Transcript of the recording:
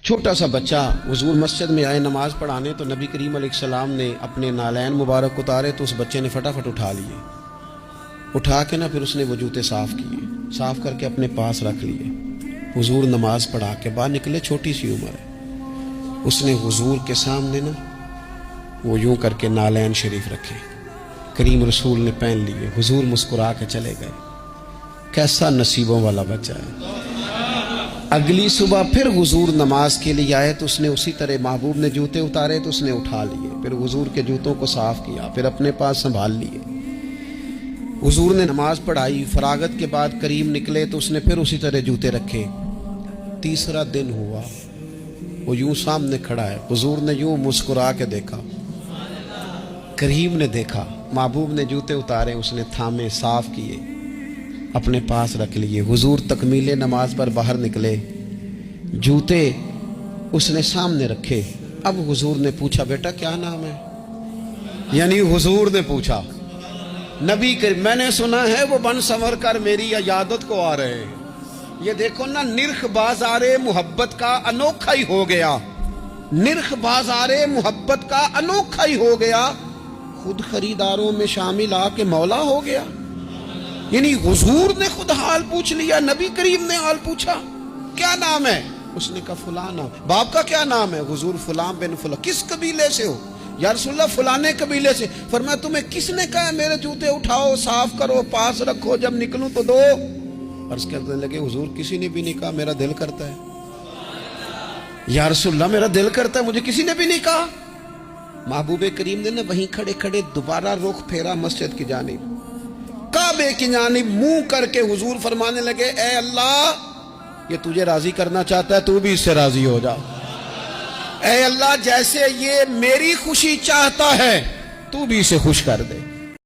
چھوٹا سا بچہ حضور مسجد میں آئے نماز پڑھانے تو نبی کریم علیہ السلام نے اپنے نالین مبارک اتارے تو اس بچے نے فٹافٹ اٹھا لیے، اٹھا کے پھر اس نے وہ جوتے صاف کیے، صاف کر کے اپنے پاس رکھ لیے۔ حضور نماز پڑھا کے باہر نکلے، چھوٹی سی عمر ہے، اس نے حضور کے سامنے وہ یوں کر کے نالین شریف رکھے، کریم رسول نے پہن لیے، حضور مسکرا کے چلے گئے۔ کیسا نصیبوں والا بچہ ہے۔ اگلی صبح پھر حضور نماز کے لیے آئے تو اس نے اسی طرح محبوب نے جوتے اتارے تو اس نے اٹھا لیے، پھر حضور کے جوتوں کو صاف کیا، پھر اپنے پاس سنبھال لیے۔ حضور نے نماز پڑھائی، فراغت کے بعد کریم نکلے تو اس نے پھر اسی طرح جوتے رکھے۔ تیسرا دن ہوا، وہ یوں سامنے کھڑا ہے، حضور نے یوں مسکرا کے دیکھا، کریم نے دیکھا، محبوب نے جوتے اتارے، اس نے تھامے، صاف کیے، اپنے پاس رکھ لیے۔ حضور تکمیل نماز پر باہر نکلے، جوتے اس نے سامنے رکھے۔ اب حضور نے پوچھا بیٹا کیا نام ہے؟ یعنی حضور نے پوچھا، نبی کریم میں نے سنا ہے وہ بن سنور کر میری عیادت کو آ رہے ہیں، یہ دیکھو نا نرخ بازار محبت کا انوکھا ہی ہو گیا، نرخ بازار محبت کا انوکھا ہی ہو گیا، خود خریداروں میں شامل آ کے مولا ہو گیا۔ یعنی حضور نے خود حال پوچھ لیا، نبی کریم نے حال پوچھا، کیا نام ہے؟ اس نے کہا فلاں نام۔ باپ کا کیا نام ہے؟ حضور فلاں بن فلاں۔ کس قبیلے سے ہو؟ یا رسول اللہ فلانے قبیلے سے۔ فرمایا تمہیں کس نے کہا میرے جوتے اٹھاؤ، صاف کرو، پاس رکھو، جب نکلوں تو دو؟ عرض کرنے لگے حضور کسی نے بھی نہیں کہا، میرا دل کرتا ہے۔ یا رسول اللہ میرا دل کرتا ہے، مجھے کسی نے بھی نہیں کہا۔ محبوب کریم نے وہیں کھڑے کھڑے دوبارہ رخ پھیرا مسجد کی جانب، کعبے کی جانب منہ کر کے حضور فرمانے لگے اے اللہ یہ تجھے راضی کرنا چاہتا ہے، تو بھی اس سے راضی ہو جا۔ اے اللہ جیسے یہ میری خوشی چاہتا ہے تو بھی اسے خوش کر دے۔